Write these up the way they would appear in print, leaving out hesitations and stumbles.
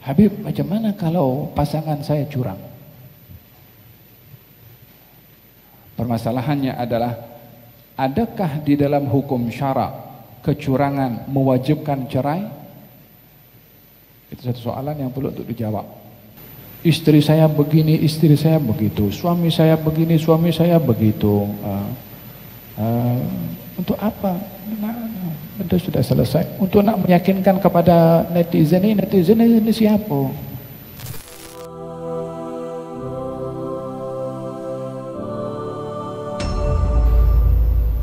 Habib, macam mana kalau pasangan saya curang? Permasalahannya adalah, adakah di dalam hukum syara kecurangan mewajibkan cerai? Itu satu soalan yang perlu untuk dijawab. Istri saya begini, istri saya begitu, suami saya begini, suami saya begitu. Untuk apa? Itu sudah selesai. Untuk nak meyakinkan kepada netizen ini siapa?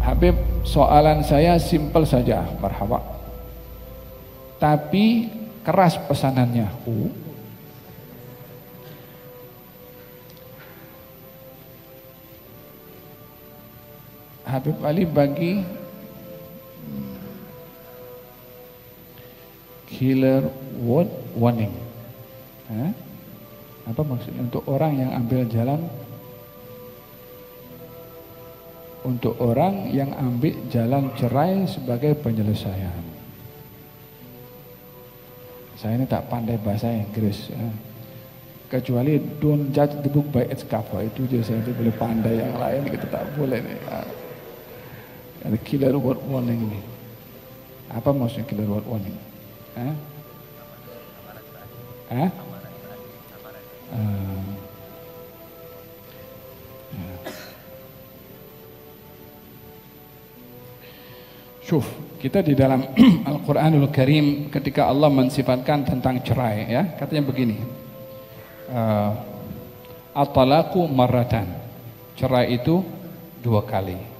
Habib, soalan saya simpel saja, marhaba. Tapi keras pesanannya. Habib Ali bagi killer word warning. Apa maksudnya? Untuk orang yang ambil jalan, untuk orang yang ambil jalan cerai sebagai penyelesaian. Saya ini tak pandai bahasa Inggris, kecuali don't judge the book by its cover, itu je saya boleh pandai, yang lain kita tak boleh nih. Ada killer word warning ini. Apa maksudnya killer word warning? Syuf, kita di dalam Al-Quranul Karim ketika Allah mensifatkan tentang cerai, ya, katanya begini, at-talaqu marratan, cerai itu 2 kali.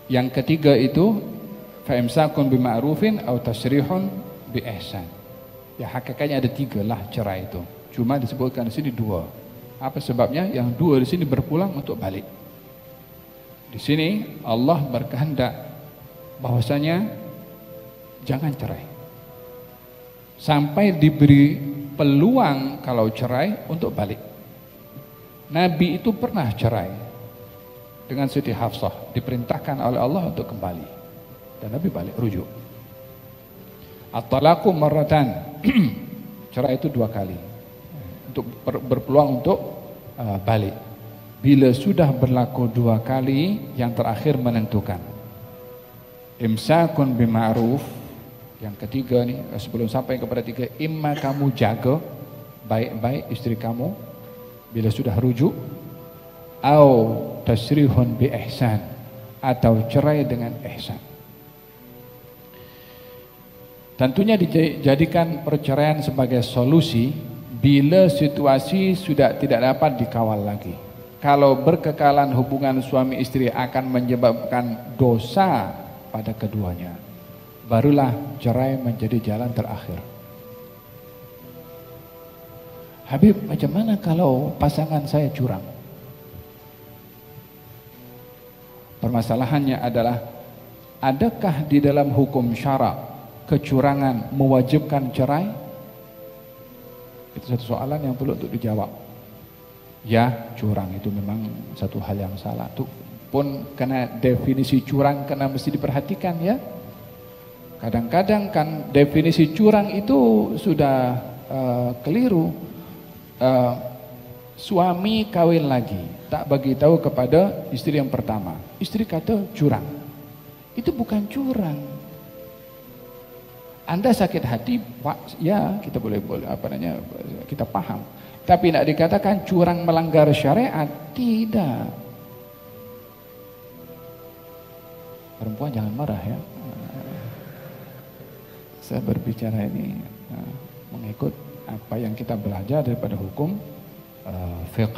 Yang ketiga itu fa'imsakun bima'rufin atau tasrihun bi ihsan. Ya, hakikatnya ada 3 lah cerai itu. Cuma disebutkan di sini 2. Apa sebabnya? Yang 2 di sini berpulang untuk balik. Di sini Allah berkehendak bahwasanya jangan cerai sampai diberi peluang kalau cerai untuk balik. Nabi itu pernah cerai dengan Siti Hafsah, diperintahkan oleh Allah untuk kembali, dan Nabi balik, rujuk. At-talaqu marratan, cerai itu 2 kali, untuk berpeluang untuk balik. Bila sudah berlaku 2 kali, yang terakhir menentukan. Imsakun bima'ruf, yang ketiga nih, sebelum sampai kepada 3, imma kamu jaga baik-baik istri kamu bila sudah rujuk, au tasrihun bi ihsan, atau cerai dengan ihsan. Tentunya dijadikan perceraian sebagai solusi bila situasi sudah tidak dapat dikawal lagi. Kalau berkekalan hubungan suami istri akan menyebabkan dosa pada keduanya, barulah cerai menjadi jalan terakhir. Habib, macam mana kalau pasangan saya curang? Permasalahannya adalah, adakah di dalam hukum syara kecurangan mewajibkan cerai? Itu satu soalan yang perlu untuk dijawab. Ya, curang itu memang satu hal yang salah. Itu pun kena definisi curang, kena mesti diperhatikan, ya. Kadang-kadang kan definisi curang itu sudah keliru. Suami kawin lagi, tak bagi tahu kepada istri yang pertama. Istri kata curang. Itu bukan curang. Anda sakit hati, Pak, ya kita boleh kita paham. Tapi nak dikatakan curang melanggar syariat, tidak. Perempuan jangan marah, ya. Saya berbicara ini mengikut apa yang kita belajar daripada hukum fiqh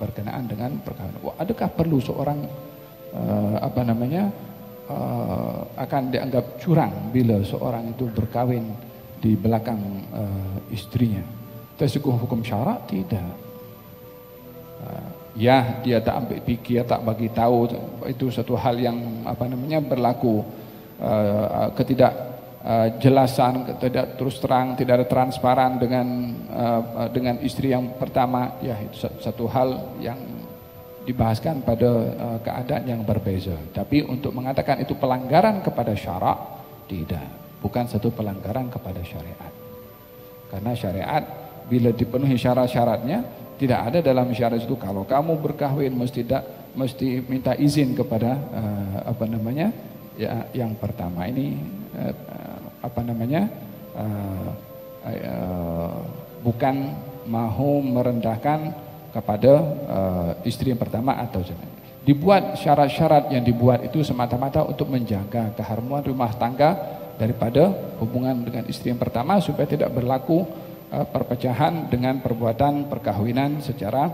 berkenaan dengan perkawinan. Adakah perlu seorang akan dianggap curang bila seorang itu berkawin di belakang istrinya? Dari segi hukum syarak tidak. Ya, dia tak ambil fikir, tak bagi tahu, itu satu hal yang berlaku ketidakjelasan, tidak terus terang, tidak ada transparan dengan istri yang pertama. Ya, itu satu hal yang dibahaskan pada keadaan yang berbeza. Tapi untuk mengatakan itu pelanggaran kepada syarak, tidak. bukan satu pelanggaran kepada syariat. Karena syariat bila dipenuhi syarat-syaratnya, tidak ada dalam syariat itu kalau kamu berkahwin mesti minta izin kepada yang pertama ini bukan mahu merendahkan kepada istri yang pertama atau dibuat syarat-syarat yang dibuat itu semata-mata untuk menjaga keharmonisan rumah tangga daripada hubungan dengan istri yang pertama supaya tidak berlaku perpecahan dengan perbuatan perkahwinan secara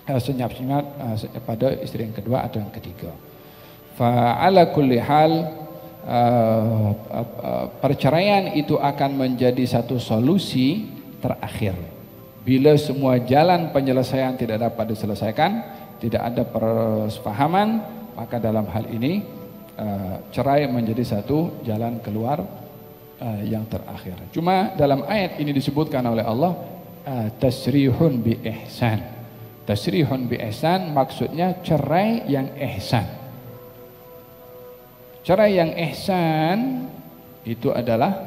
senyap-senyap pada istri yang kedua atau yang ketiga. Fa'ala kulli hal perceraian itu akan menjadi satu solusi terakhir. Bila semua jalan penyelesaian tidak dapat diselesaikan, tidak ada persepahaman, maka dalam hal ini cerai menjadi satu jalan keluar yang terakhir. Cuma dalam ayat ini disebutkan oleh Allah tasrihun bi ihsan. Tasrihun bi ihsan maksudnya cerai yang ihsan. Cerai yang ihsan itu adalah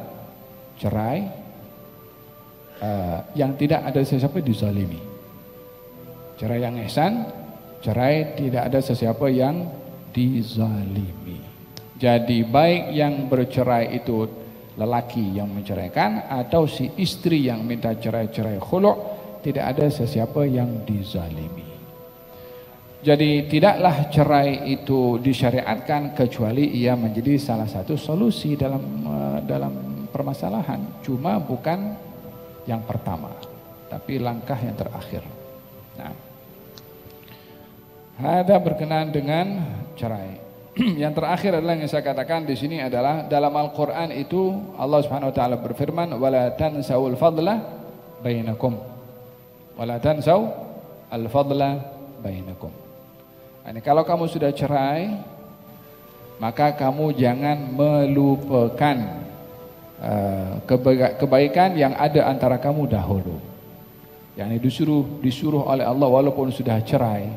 cerai yang tidak ada sesiapa dizalimi. Cerai yang ihsan, cerai tidak ada sesiapa yang dizalimi. Jadi baik yang bercerai itu lelaki yang menceraikan atau si istri yang minta cerai khulu', tidak ada sesiapa yang dizalimi. Jadi tidaklah cerai itu disyariatkan kecuali ia menjadi salah satu solusi dalam permasalahan. Cuma bukan yang pertama, tapi langkah yang terakhir. Nah, ada berkenaan dengan cerai. Yang terakhir adalah yang saya katakan di sini adalah dalam Al-Qur'an itu Allah Subhanahu wa taala berfirman wala tansaul fadla bainakum. Wala tansau al-fadla bainakum. Ini kalau kamu sudah cerai, maka kamu jangan melupakan kebaikan yang ada antara kamu dahulu. Yang disuruh oleh Allah walaupun sudah cerai,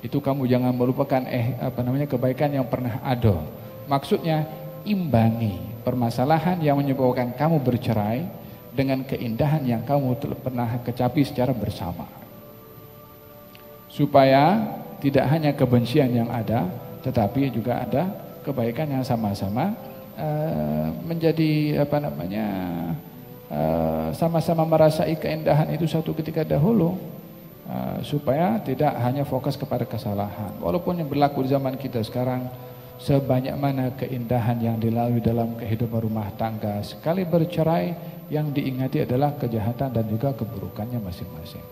itu kamu jangan melupakan kebaikan yang pernah ada. Maksudnya imbangi permasalahan yang menyebabkan kamu bercerai dengan keindahan yang kamu pernah kecapi secara bersama. Supaya tidak hanya kebencian yang ada, tetapi juga ada kebaikan yang sama-sama menjadi sama-sama merasai keindahan itu suatu ketika dahulu, supaya tidak hanya fokus kepada kesalahan. Walaupun yang berlaku di zaman kita sekarang, sebanyak mana keindahan yang dilalui dalam kehidupan rumah tangga, sekali bercerai yang diingati adalah kejahatan dan juga keburukannya masing-masing.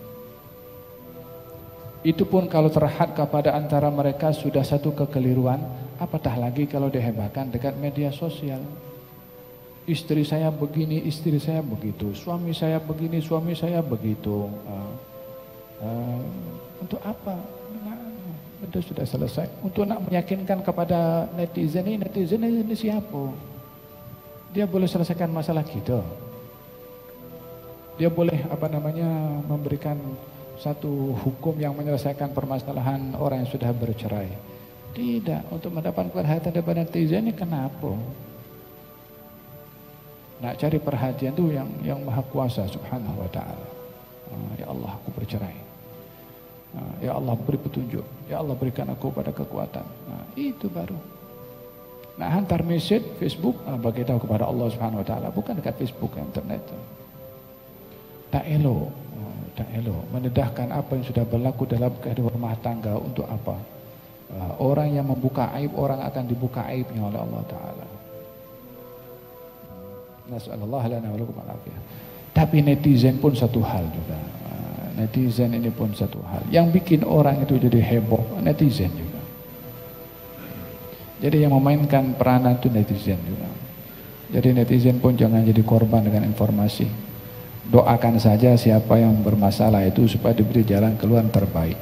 Itu pun kalau terhad kepada antara mereka sudah satu kekeliruan, apatah lagi kalau dihebohkan dekat media sosial. Istri saya begini, istri saya begitu, suami saya begini, suami saya begitu. Untuk apa? Itu sudah selesai. Untuk nak meyakinkan kepada netizen ini siapa? Dia boleh selesaikan masalah kita. Dia boleh memberikan satu hukum yang menyelesaikan permasalahan orang yang sudah bercerai. Tidak, untuk mendapatkan perhatian daripada netizen ini kenapa? Nak cari perhatian itu yang Maha Kuasa Subhanahu wa taala. Ya Allah, aku bercerai. Ya Allah, beri petunjuk. Ya Allah, berikan aku pada kekuatan. Itu baru. Nak hantar message Facebook, bagi tahu kepada Allah Subhanahu wa taala, bukan dekat Facebook, internet. Tak elok. Tak elok mendedahkan apa yang sudah berlaku dalam kehidupan rumah tangga. Untuk apa? Orang yang membuka aib, orang akan dibuka aibnya oleh Allah Ta'ala. Nasallallahu lana wa lakum al-afiyah. Tapi netizen pun satu hal juga. Netizen ini pun satu hal yang bikin orang itu jadi heboh, netizen juga. Jadi yang memainkan peranan itu netizen juga. Jadi netizen pun jangan jadi korban dengan informasi. Doakan saja siapa yang bermasalah itu supaya diberi jalan keluar terbaik.